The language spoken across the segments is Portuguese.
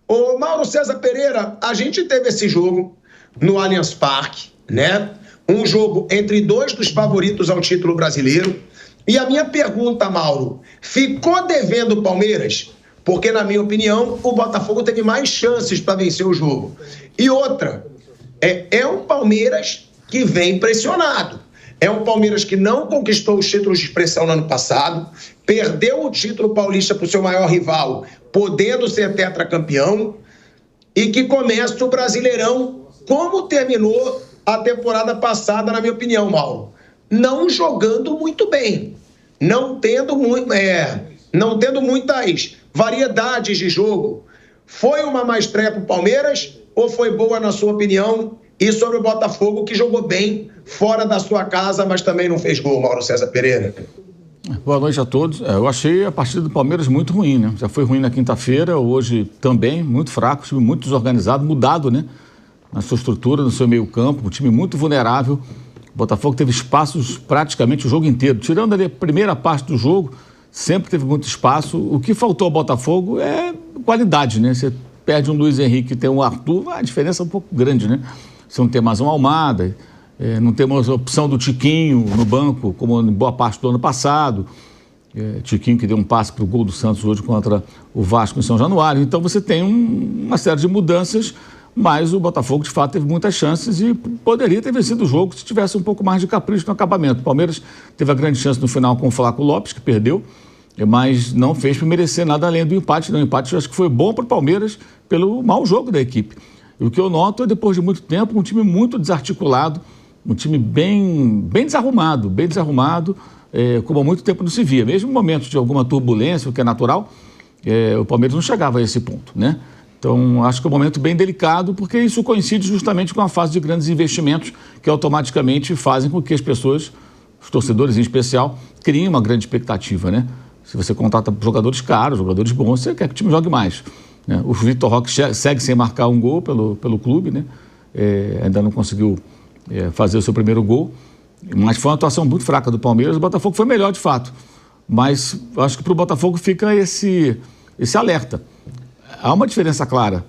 Ô Mauro César Pereira, a gente teve esse jogo no Allianz Parque, né? Um jogo entre dois dos favoritos ao título brasileiro. E a minha pergunta, Mauro, ficou devendo o Palmeiras? Porque, na minha opinião, o Botafogo teve mais chances para vencer o jogo. E outra, é um Palmeiras que vem pressionado. É um Palmeiras que não conquistou os títulos de expressão no ano passado, perdeu o título paulista para o seu maior rival, podendo ser tetracampeão, e que começa o Brasileirão como terminou a temporada passada, na minha opinião, Mauro. Não jogando muito bem, não tendo muitas variedades de jogo. Foi uma má estreia para o Palmeiras ou foi boa na sua opinião? E sobre o Botafogo, que jogou bem fora da sua casa, mas também não fez gol, Mauro César Pereira. Boa noite a todos. Eu achei a partida do Palmeiras muito ruim, né? Já foi ruim na quinta-feira, hoje também, muito fraco, time muito desorganizado, mudado, né? Na sua estrutura, no seu meio-campo, um time muito vulnerável. O Botafogo teve espaços praticamente o jogo inteiro. Tirando ali a primeira parte do jogo, sempre teve muito espaço. O que faltou ao Botafogo é qualidade, né? Você perde um Luiz Henrique e tem um Arthur, a diferença é um pouco grande, né? Você não tem mais um Almada, não temos a opção do Tiquinho no banco, como em boa parte do ano passado. Tiquinho que deu um passe para o gol do Santos hoje contra o Vasco em São Januário. Então você tem uma série de mudanças, mas o Botafogo de fato teve muitas chances e poderia ter vencido o jogo se tivesse um pouco mais de capricho no acabamento. O Palmeiras teve a grande chance no final com o Flávio Lopes, que perdeu, mas não fez para merecer nada além do empate. O empate eu acho que foi bom para o Palmeiras pelo mau jogo da equipe. E o que eu noto é, depois de muito tempo, um time muito desarticulado, um time bem desarrumado, como há muito tempo não se via. Mesmo em momentos de alguma turbulência, o que é natural, o Palmeiras não chegava a esse ponto, né? Então, acho que é um momento bem delicado, porque isso coincide justamente com a fase de grandes investimentos que automaticamente fazem com que as pessoas, os torcedores em especial, criem uma grande expectativa, né? Se você contrata jogadores caros, jogadores bons, você quer que o time jogue mais. O Vitor Roque segue sem marcar um gol pelo clube, né? Ainda não conseguiu fazer o seu primeiro gol, mas foi uma atuação muito fraca do Palmeiras. O Botafogo foi melhor de fato, mas acho que para o Botafogo fica esse alerta. Há uma diferença clara.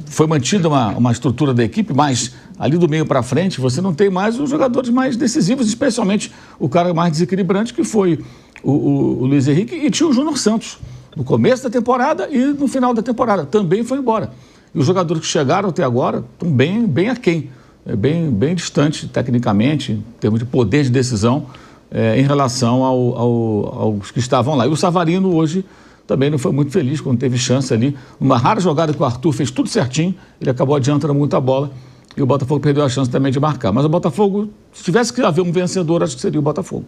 Foi mantida uma estrutura da equipe, mas ali do meio para frente você não tem mais os jogadores mais decisivos, especialmente o cara mais desequilibrante, que foi o Luiz Henrique, e tinha o Júnior Santos. No começo da temporada e no final da temporada. Também foi embora. E os jogadores que chegaram até agora estão bem aquém, bem distante tecnicamente, em termos de poder de decisão, em relação aos que estavam lá. E o Savarino hoje também não foi muito feliz quando teve chance ali. Uma rara jogada que o Arthur fez tudo certinho, ele acabou adiantando muito a bola e o Botafogo perdeu a chance também de marcar. Mas o Botafogo, se tivesse que haver um vencedor, acho que seria o Botafogo.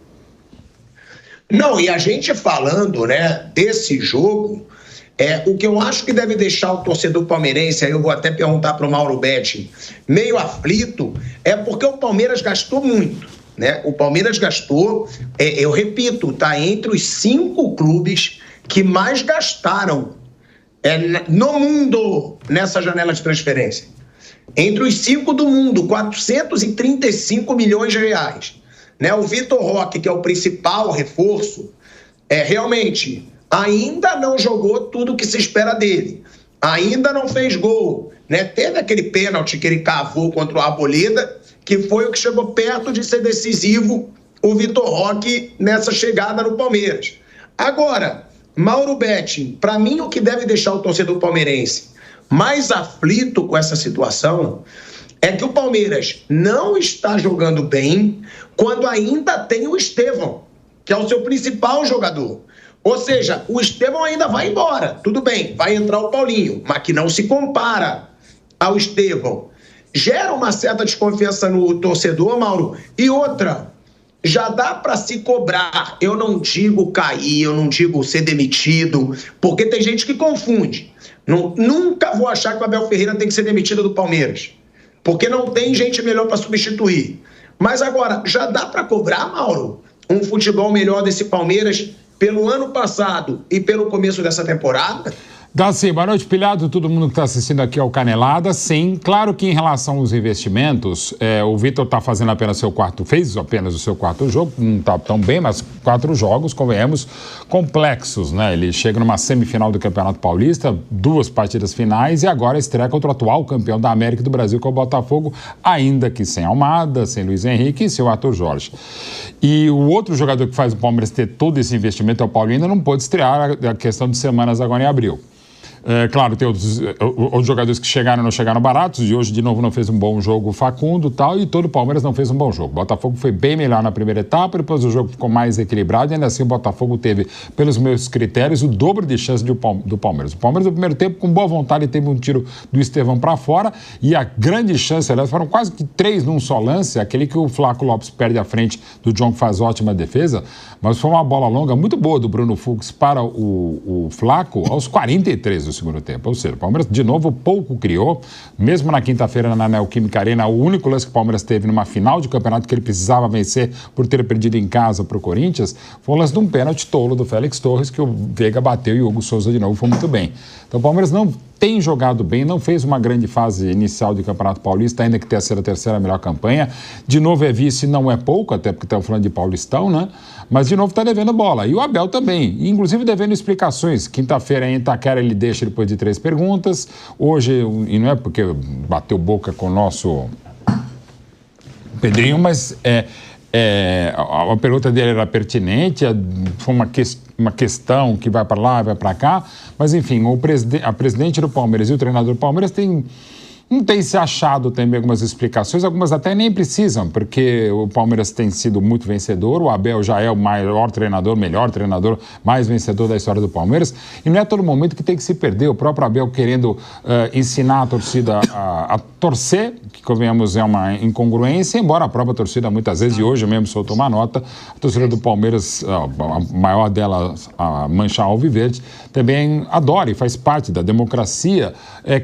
Não, e a gente falando, né, desse jogo, o que eu acho que deve deixar o torcedor palmeirense, aí eu vou até perguntar para o Mauro Betti, meio aflito, é porque o Palmeiras gastou muito, né? O Palmeiras gastou, eu repito, está entre os 5 clubes que mais gastaram no mundo nessa janela de transferência. Entre os 5 do mundo, 435 milhões de reais. O Vitor Roque, que é o principal reforço, realmente ainda não jogou tudo o que se espera dele. Ainda não fez gol. Teve aquele pênalti que ele cavou contra o Arboleda, que foi o que chegou perto de ser decisivo, o Vitor Roque, nessa chegada no Palmeiras. Agora, Mauro Betti, para mim o que deve deixar o torcedor palmeirense mais aflito com essa situação é que o Palmeiras não está jogando bem quando ainda tem o Estevão, que é o seu principal jogador. Ou seja, o Estevão ainda vai embora. Tudo bem, vai entrar o Paulinho, mas que não se compara ao Estevão. Gera uma certa desconfiança no torcedor, Mauro. E outra, já dá para se cobrar. Eu não digo cair, eu não digo ser demitido, porque tem gente que confunde. Nunca vou achar que o Abel Ferreira tem que ser demitido do Palmeiras, porque não tem gente melhor para substituir. Mas agora, já dá para cobrar, Mauro, um futebol melhor desse Palmeiras pelo ano passado e pelo começo dessa temporada? Dá sim, boa noite, Pilhado, todo mundo que está assistindo aqui ao Canelada. Sim, claro que em relação aos investimentos, o Vitor está fazendo fez apenas o seu quarto jogo, não está tão bem, mas 4 jogos, convenhamos, complexos, né? Ele chega numa semifinal do Campeonato Paulista, 2 partidas finais e agora estreia contra o atual campeão da América e do Brasil, que é o Botafogo, ainda que sem Almada, sem Luiz Henrique e sem o Arthur Jorge. E o outro jogador que faz o Palmeiras ter todo esse investimento é o Paulinho, ainda não pôde estrear a questão de semanas agora em abril. Claro, tem outros jogadores que chegaram e não chegaram baratos, e hoje de novo não fez um bom jogo o Facundo e todo o Palmeiras não fez um bom jogo. O Botafogo foi bem melhor na primeira etapa, depois o jogo ficou mais equilibrado e ainda assim o Botafogo teve, pelos meus critérios, o dobro de chance do Palmeiras. O Palmeiras no primeiro tempo, com boa vontade, teve um tiro do Estevão para fora e a grande chance, aliás, foram quase que 3 num só lance, aquele que o Flaco Lopes perde à frente do John, que faz ótima defesa, mas foi uma bola longa muito boa do Bruno Fux para o Flaco aos 43 do segundo tempo. Ou seja, o Palmeiras, de novo, pouco criou. Mesmo na quinta-feira, na Neoquímica Arena, o único lance que o Palmeiras teve numa final de campeonato que ele precisava vencer por ter perdido em casa para o Corinthians, foi o lance de um pênalti tolo do Félix Torres, que o Veiga bateu e o Hugo Souza, de novo, foi muito bem. Então, o Palmeiras não tem jogado bem, não fez uma grande fase inicial de Campeonato Paulista, ainda que tenha sido a terceira melhor campanha. De novo é vice, não é pouco, até porque estamos falando de Paulistão, né? Mas de novo está devendo bola. E o Abel também, inclusive devendo explicações. Quinta-feira em Itaquera ele deixa depois de 3 perguntas. Hoje, e não é porque bateu boca com o nosso Pedrinho, mas a pergunta dele era pertinente, foi uma questão que vai para lá, vai para cá, mas enfim, a presidente do Palmeiras e o treinador do Palmeiras não tem se achado também algumas explicações, algumas até nem precisam, porque o Palmeiras tem sido muito vencedor, o Abel já é o maior treinador, melhor treinador, mais vencedor da história do Palmeiras, e não é todo momento que tem que se perder, o próprio Abel querendo ensinar a torcida a torcer, que convenhamos é uma incongruência, embora a própria torcida muitas vezes, e hoje mesmo soltou uma nota, a torcida do Palmeiras, a maior delas, a Mancha Alviverde, também adora e faz parte da democracia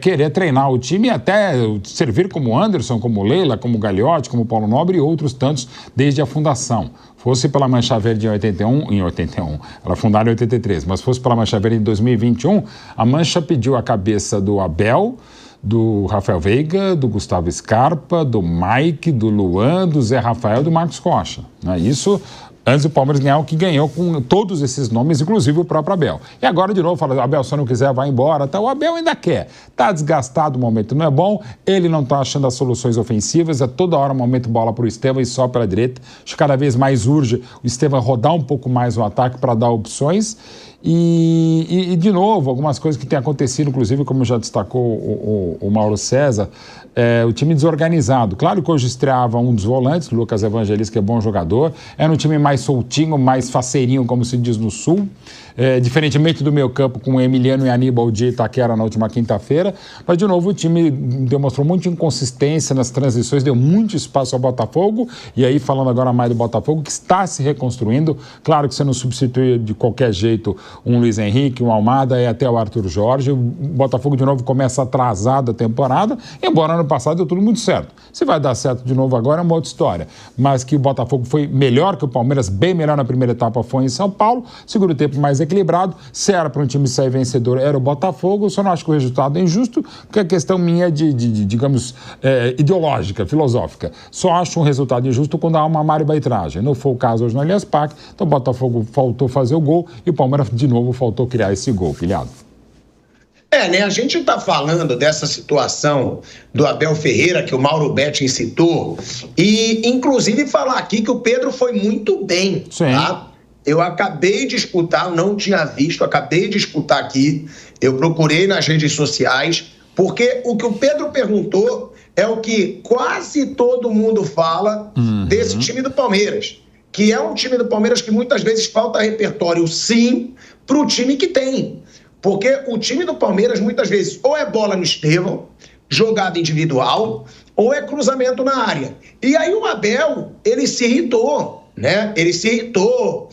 querer treinar o time e até servir como Anderson, como Leila, como Gagliotti, como Paulo Nobre e outros tantos desde a fundação. Fosse pela Mancha Verde em 81, ela fundada em 83, mas fosse pela Mancha Verde em 2021, a Mancha pediu a cabeça do Abel, do Rafael Veiga, do Gustavo Scarpa, do Mike, do Luan, do Zé Rafael e do Marcos Rocha. Isso antes do Palmeiras ganhar o que ganhou com todos esses nomes, inclusive o próprio Abel. E agora, de novo, fala, Abel, se não quiser, vai embora. O Abel ainda quer. Está desgastado, o momento não é bom, ele não está achando as soluções ofensivas, toda hora um momento bola para o Estevão e só pela direita. Acho que cada vez mais urge o Estevão rodar um pouco mais o ataque para dar opções. E, de novo, algumas coisas que têm acontecido, inclusive, como já destacou o Mauro César, o time desorganizado. Claro que hoje estreava um dos volantes, Lucas Evangelista, que é bom jogador, era um time mais soltinho, mais faceirinho, como se diz no Sul, diferentemente do meio campo com o Emiliano e Aníbal de Itaquera na última quinta-feira, mas de novo o time demonstrou muita inconsistência nas transições, deu muito espaço ao Botafogo, e aí falando agora mais do Botafogo, que está se reconstruindo. Claro que você não substitui de qualquer jeito um Luiz Henrique, um Almada e até o Arthur Jorge. O Botafogo de novo começa atrasado a temporada, embora ano passado deu tudo muito certo. Se vai dar certo de novo agora é uma outra história, mas que o Botafogo foi melhor que o Palmeiras, bem melhor na primeira etapa foi em São Paulo, segundo tempo mais equilibrado. Se era para um time sair vencedor, era o Botafogo. Eu só não acho que o resultado é injusto, porque a questão minha é digamos, ideológica, filosófica. Só acho um resultado injusto quando há uma arbitragem. Não foi o caso hoje no Allianz Parque, então o Botafogo faltou fazer o gol e o Palmeiras de novo faltou criar esse gol, Pilhado. A gente está falando dessa situação do Abel Ferreira, que o Mauro Betting citou, e inclusive falar aqui que o Pedro foi muito bem, tá? Eu acabei de escutar, não tinha visto, acabei de escutar aqui, eu procurei nas redes sociais, porque o que o Pedro perguntou é o que quase todo mundo fala desse time do Palmeiras, que é um time do Palmeiras que muitas vezes falta repertório, sim, para o time que tem. Porque o time do Palmeiras, muitas vezes, ou é bola no Estevão, jogada individual, ou é cruzamento na área. E aí o Abel, ele se irritou, né? Ele se irritou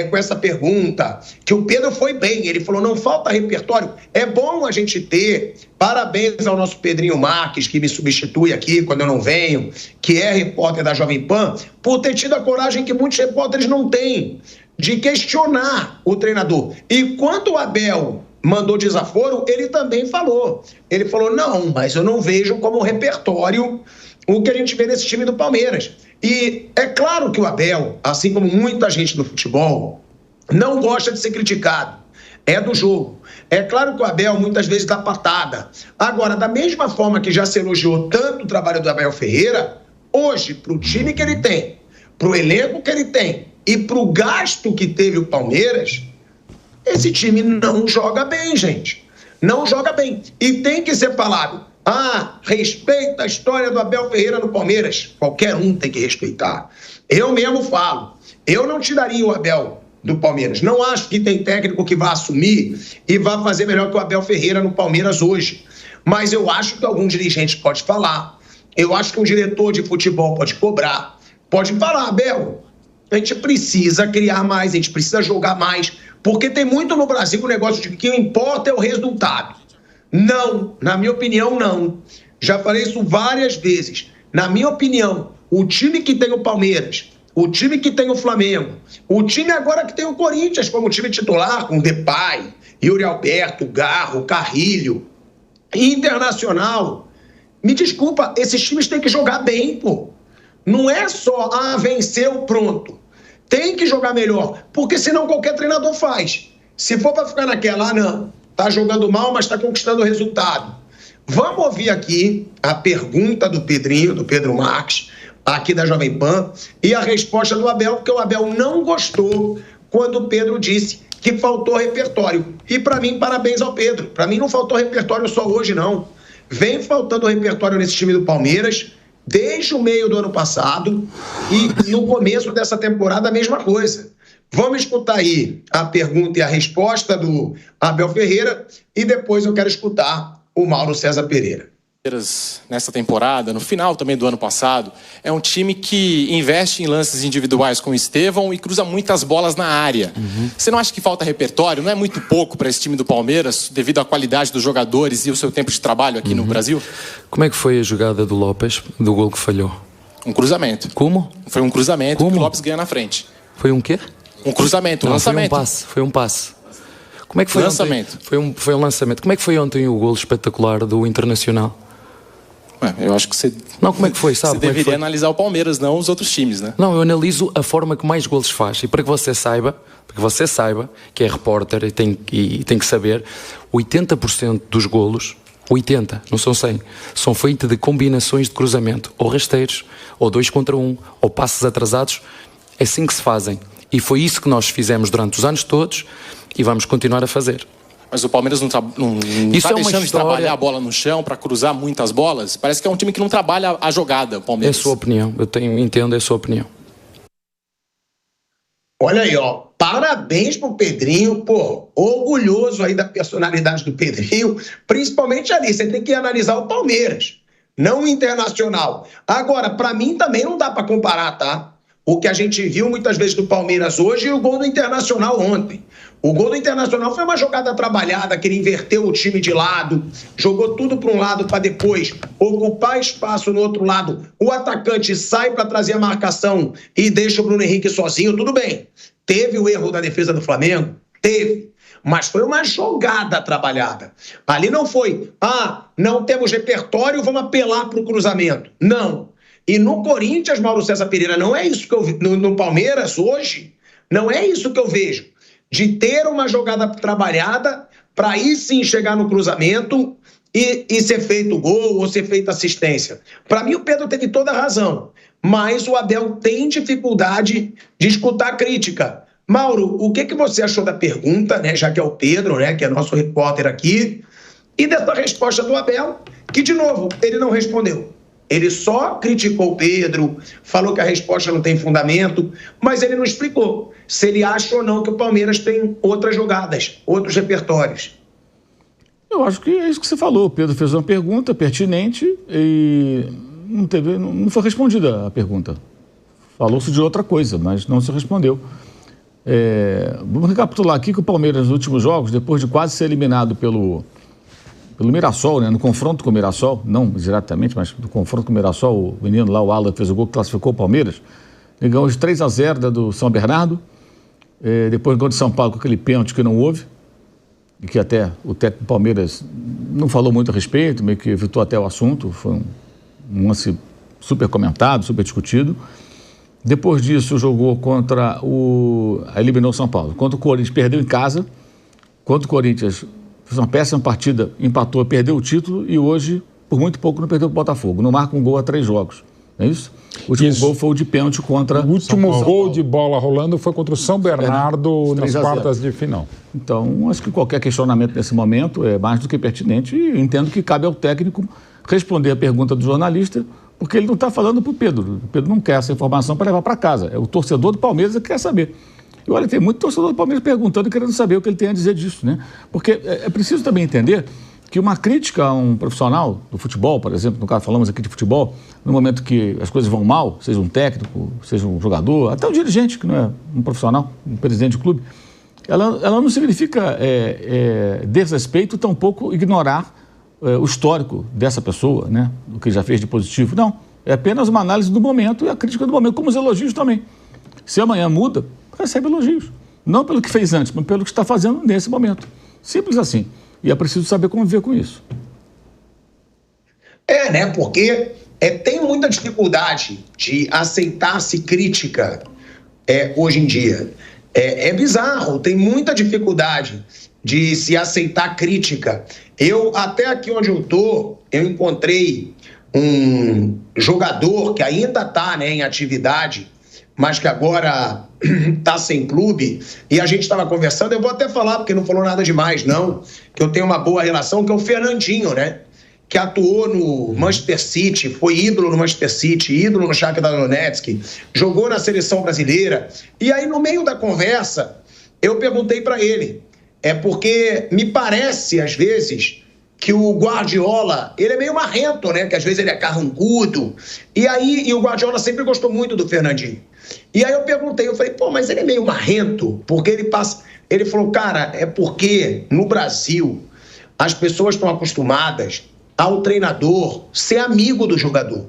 com essa pergunta, que o Pedro foi bem. Ele falou, não falta repertório. É bom a gente ter. Parabéns ao nosso Pedrinho Marques, que me substitui aqui quando eu não venho, que é repórter da Jovem Pan, por ter tido a coragem que muitos repórteres não têm, de questionar o treinador. E quando o Abel mandou desaforo, ele também falou. Ele falou, não, mas eu não vejo como repertório o que a gente vê nesse time do Palmeiras. E é claro que o Abel, assim como muita gente do futebol, não gosta de ser criticado. É do jogo. É claro que o Abel muitas vezes dá patada. Agora, da mesma forma que já se elogiou tanto o trabalho do Abel Ferreira, hoje, para o time que ele tem, para o elenco que ele tem e para o gasto que teve o Palmeiras, esse time não joga bem, gente. Não joga bem. E tem que ser falado. Respeita a história do Abel Ferreira no Palmeiras. Qualquer um tem que respeitar. Eu mesmo falo. Eu não tiraria o Abel do Palmeiras. Não acho que tem técnico que vá assumir e vá fazer melhor que o Abel Ferreira no Palmeiras hoje. Mas eu acho que algum dirigente pode falar. Eu acho que um diretor de futebol pode cobrar. Pode falar, Abel, a gente precisa criar mais, a gente precisa jogar mais. Porque tem muito no Brasil o negócio de que o que importa é o resultado. Não, na minha opinião, não. Já falei isso várias vezes. Na minha opinião, o time que tem o Palmeiras, o time que tem o Flamengo, o time agora que tem o Corinthians como time titular, com Depay, Yuri Alberto, Garro, Carrilho, Internacional. Me desculpa, esses times têm que jogar bem, pô. Não é só, venceu, pronto. Tem que jogar melhor, porque senão qualquer treinador faz. Se for para ficar naquela, não, tá jogando mal, mas tá conquistando o resultado. Vamos ouvir aqui a pergunta do Pedrinho, do Pedro Marques, aqui da Jovem Pan, e a resposta do Abel, porque o Abel não gostou quando o Pedro disse que faltou repertório. E para mim, parabéns ao Pedro. Para mim não faltou repertório só hoje, não. Vem faltando repertório nesse time do Palmeiras, desde o meio do ano passado, e no começo dessa temporada a mesma coisa. Vamos escutar aí a pergunta e a resposta do Abel Ferreira e depois eu quero escutar o Mauro César Pereira. Nessa temporada, no final também do ano passado, é um time que investe em lances individuais com o Estevão e cruza muitas bolas na área. Você não acha que falta repertório? Não é muito pouco para esse time do Palmeiras, devido à qualidade dos jogadores e o seu tempo de trabalho aqui no Brasil? Como é que foi a jogada do Lopes, do gol que falhou? Um cruzamento. Como? Foi um cruzamento que o Lopes ganha na frente. Foi um quê? Um cruzamento, um lançamento. Foi um passe. Como é que foi lançamento. Ontem? Foi um lançamento. Como é que foi ontem o gol espetacular do Internacional? Eu acho que você... Não, como é que foi, sabe? Você deveria analisar o Palmeiras, não os outros times, né? Não, eu analiso a forma que mais golos faz. E para que você saiba, que é repórter e tem que saber, 80% dos golos, 80, não são 100, são feitos de combinações de cruzamento, ou rasteiros, ou 2 contra 1, ou passes atrasados. É assim que se fazem. E foi isso que nós fizemos durante os anos todos e vamos continuar a fazer. Mas o Palmeiras não está deixando de trabalhar a bola no chão para cruzar muitas bolas? Parece que é um time que não trabalha a jogada, o Palmeiras. É a sua opinião, entendo, é a sua opinião. Olha aí, ó, parabéns pro Pedrinho, pô, orgulhoso aí da personalidade do Pedrinho, principalmente ali, você tem que analisar o Palmeiras, não o Internacional. Agora, para mim também não dá para comparar, tá? O que a gente viu muitas vezes do Palmeiras hoje e o gol do Internacional ontem. O gol do Internacional foi uma jogada trabalhada, que ele inverteu o time de lado, jogou tudo para um lado para depois ocupar espaço no outro lado. O atacante sai para trazer a marcação e deixa o Bruno Henrique sozinho, tudo bem. Teve o erro da defesa do Flamengo? Teve. Mas foi uma jogada trabalhada. Ali não foi, não temos repertório, vamos apelar para o cruzamento. Não. E no Corinthians, Mauro César Pereira, não é isso que eu vi. No Palmeiras, hoje, não é isso que eu vejo. De ter uma jogada trabalhada para aí sim chegar no cruzamento e ser feito gol ou ser feita assistência. Para mim, o Pedro teve toda a razão. Mas o Abel tem dificuldade de escutar a crítica. Mauro, o que você achou da pergunta, né? Já que é o Pedro, né? Que é nosso repórter aqui. E dessa resposta do Abel, que, de novo, ele não respondeu. Ele só criticou o Pedro, falou que a resposta não tem fundamento, mas ele não explicou se ele acha ou não que o Palmeiras tem outras jogadas, outros repertórios. Eu acho que é isso que você falou. O Pedro fez uma pergunta pertinente e não foi respondida a pergunta. Falou-se de outra coisa, mas não se respondeu. Vamos recapitular aqui que o Palmeiras, nos últimos jogos, depois de quase ser eliminado pelo Mirassol, né? No confronto com o Mirassol, não diretamente, mas no confronto com o Mirassol, o menino lá, o Alan, fez o gol que classificou o Palmeiras. Ele ganhou de 3-0 do São Bernardo, depois ganhou de São Paulo com aquele pênalti que não houve. e que até o técnico do Palmeiras não falou muito a respeito, meio que evitou até o assunto, foi um lance super comentado, super discutido. Depois disso, jogou contra eliminou o São Paulo. Contra o Corinthians, perdeu em casa. Contra o Corinthians, fez uma péssima partida, empatou, perdeu o título e hoje, por muito pouco, não perdeu o Botafogo. Não marca um gol a 3 jogos. Não é isso? O último gol foi o de pênalti contra o último gol de bola rolando foi contra o São Bernardo nas quartas de final. Então, acho que qualquer questionamento nesse momento é mais do que pertinente e entendo que cabe ao técnico responder a pergunta do jornalista, porque ele não está falando para o Pedro. O Pedro não quer essa informação para levar para casa. É o torcedor do Palmeiras que quer saber. E olha, tem muito torcedor do Palmeiras perguntando e querendo saber o que ele tem a dizer disso, né? Porque é preciso também entender que uma crítica a um profissional do futebol, por exemplo, no caso falamos aqui de futebol, no momento que as coisas vão mal, seja um técnico, seja um jogador, até um dirigente, que não é um profissional, um presidente de clube, ela não significa desrespeito, tampouco ignorar o histórico dessa pessoa, né? O que já fez de positivo. Não, é apenas uma análise do momento e a crítica do momento, como os elogios também. Se amanhã muda, recebe elogios. Não pelo que fez antes, mas pelo que está fazendo nesse momento. Simples assim. E é preciso saber conviver com isso. Né? Porque tem muita dificuldade de aceitar-se crítica hoje em dia. É bizarro, tem muita dificuldade de se aceitar crítica. Até aqui onde eu encontrei um jogador que ainda está, né, em atividade, mas que agora está sem clube, e a gente estava conversando, eu vou até falar, porque não falou nada demais, não, que eu tenho uma boa relação, que é o Fernandinho, né? Que atuou no Manchester City, foi ídolo no Manchester City, ídolo no Shakhtar Donetsk, jogou na seleção brasileira. E aí, no meio da conversa, eu perguntei para ele, porque me parece, às vezes, que o Guardiola, ele é meio marrento, né? Que às vezes ele é carrancudo. E o Guardiola sempre gostou muito do Fernandinho. E aí eu falei, mas ele é meio marrento, porque ele passa... Ele falou, cara, é porque no Brasil as pessoas estão acostumadas ao treinador ser amigo do jogador.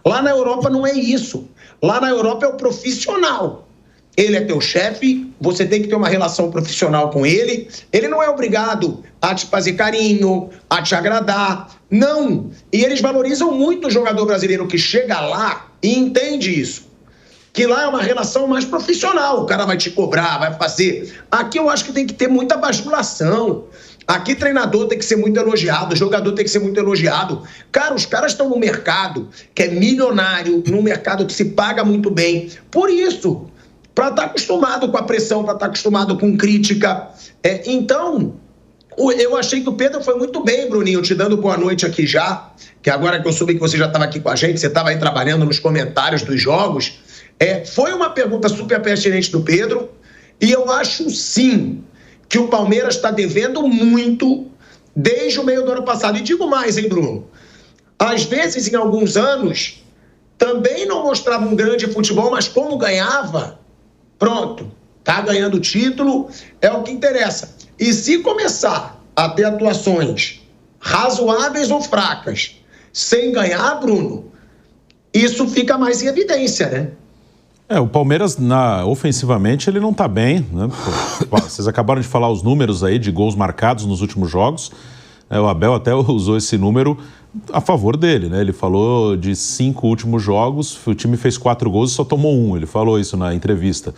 Lá na Europa não é isso. Lá na Europa é o profissional. Ele é teu chefe, você tem que ter uma relação profissional com ele. Ele não é obrigado a te fazer carinho, a te agradar. Não. E eles valorizam muito o jogador brasileiro que chega lá e entende isso. Que lá é uma relação mais profissional. O cara vai te cobrar, vai fazer. Aqui eu acho que tem que ter muita bajulação. Aqui treinador tem que ser muito elogiado, jogador tem que ser muito elogiado. Cara, os caras estão no mercado que é milionário, num mercado que se paga muito bem. Por isso, para estar acostumado com a pressão, para estar acostumado com crítica. Então, eu achei que o Pedro foi muito bem, Bruninho, te dando boa noite aqui já, que agora que eu soube que você já estava aqui com a gente, você estava aí trabalhando nos comentários dos jogos. Foi uma pergunta super pertinente do Pedro, e eu acho sim que o Palmeiras está devendo muito desde o meio do ano passado. E digo mais, hein, Bruno? Às vezes, em alguns anos, também não mostrava um grande futebol, mas como ganhava, pronto, tá ganhando o título, é o que interessa. E se começar a ter atuações razoáveis ou fracas, sem ganhar, Bruno, isso fica mais em evidência, né? O Palmeiras, ofensivamente, ele não está bem, né? Vocês acabaram de falar os números aí de gols marcados nos últimos jogos. O Abel até usou esse número a favor dele, né? Ele falou de 5 últimos jogos, o time fez 4 gols e só tomou 1. Ele falou isso na entrevista.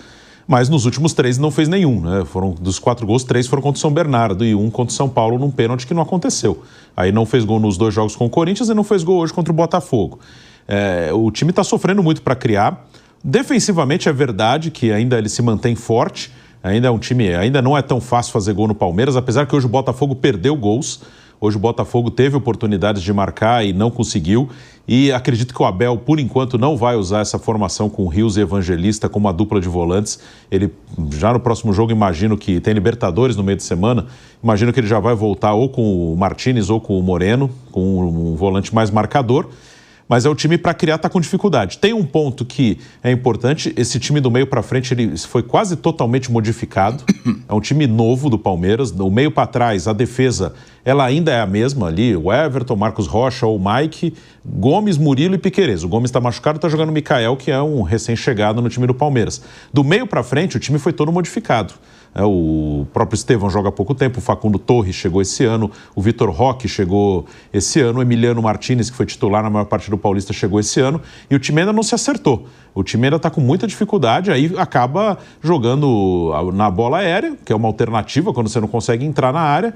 Mas nos últimos 3 não fez nenhum, né? Dos 4 gols, 3 foram contra o São Bernardo e 1 contra o São Paulo num pênalti que não aconteceu. Aí não fez gol nos 2 jogos com o Corinthians e não fez gol hoje contra o Botafogo. O time está sofrendo muito para criar. Defensivamente é verdade que ainda ele se mantém forte, ainda é um time, ainda não é tão fácil fazer gol no Palmeiras, apesar que hoje o Botafogo perdeu gols, hoje o Botafogo teve oportunidades de marcar e não conseguiu, e acredito que o Abel, por enquanto, não vai usar essa formação com Rios e Evangelista como a dupla de volantes. Ele, já no próximo jogo, imagino que tem Libertadores no meio de semana, imagino que ele já vai voltar ou com o Martínez ou com o Moreno, com um volante mais marcador. Mas o time para criar está com dificuldade. Tem um ponto que é importante, esse time do meio para frente ele foi quase totalmente modificado. É um time novo do Palmeiras, do meio para trás a defesa ela ainda é a mesma ali, o Everton, Marcos Rocha ou Mike, Gomes, Murilo e Piquerez. O Gomes está machucado, está jogando o Mikael, que é um recém-chegado no time do Palmeiras. Do meio para frente o time foi todo modificado. O próprio Estevão joga há pouco tempo, o Facundo Torres chegou esse ano, o Vitor Roque chegou esse ano, o Emiliano Martinez, que foi titular na maior parte do Paulista, chegou esse ano, e o time ainda não se acertou. O time ainda está com muita dificuldade, aí acaba jogando na bola aérea, que é uma alternativa quando você não consegue entrar na área,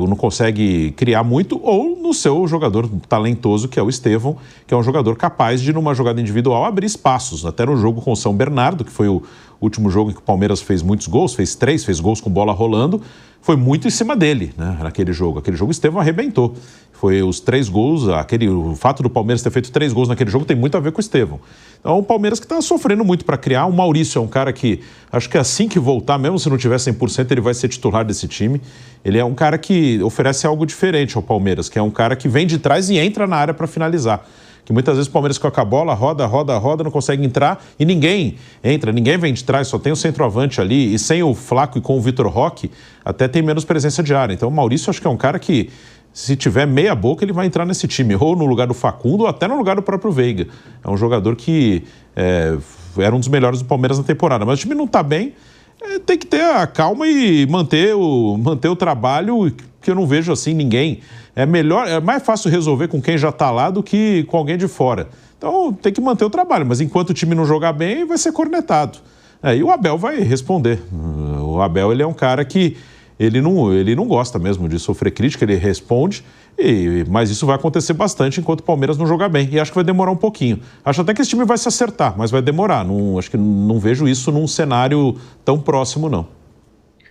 não consegue criar muito, ou no seu jogador talentoso, que é o Estevão, que é um jogador capaz de, numa jogada individual, abrir espaços. Até no jogo com o São Bernardo, que foi o último jogo em que o Palmeiras fez muitos gols, fez gols com bola rolando, foi muito em cima dele, né, naquele jogo. Aquele jogo o Estevão arrebentou. Foi os 3 gols, o fato do Palmeiras ter feito 3 gols naquele jogo tem muito a ver com o Estevão. Então o Palmeiras que está sofrendo muito para criar. O Maurício é um cara que, acho que assim que voltar, mesmo se não tiver 100%, ele vai ser titular desse time. Ele é um cara que oferece algo diferente ao Palmeiras, que é um cara que vem de trás e entra na área para finalizar. Que muitas vezes o Palmeiras com a bola, roda, não consegue entrar e ninguém entra, ninguém vem de trás, só tem o centroavante ali, e sem o Flaco e com o Vitor Roque, até tem menos presença de área. Então o Maurício acho que é um cara que, se tiver meia boca, ele vai entrar nesse time, ou no lugar do Facundo, ou até no lugar do próprio Veiga. É um jogador que era um dos melhores do Palmeiras na temporada, mas o time não está bem, tem que ter a calma e manter o trabalho, que eu não vejo assim ninguém. É mais fácil resolver com quem já está lá do que com alguém de fora. Então tem que manter o trabalho, mas enquanto o time não jogar bem, vai ser cornetado. E o Abel vai responder. O Abel, ele é um cara que ele não gosta mesmo de sofrer crítica, ele responde, mas isso vai acontecer bastante enquanto o Palmeiras não jogar bem. E acho que vai demorar um pouquinho. Acho até que esse time vai se acertar, mas vai demorar. Acho que não vejo isso num cenário tão próximo, não.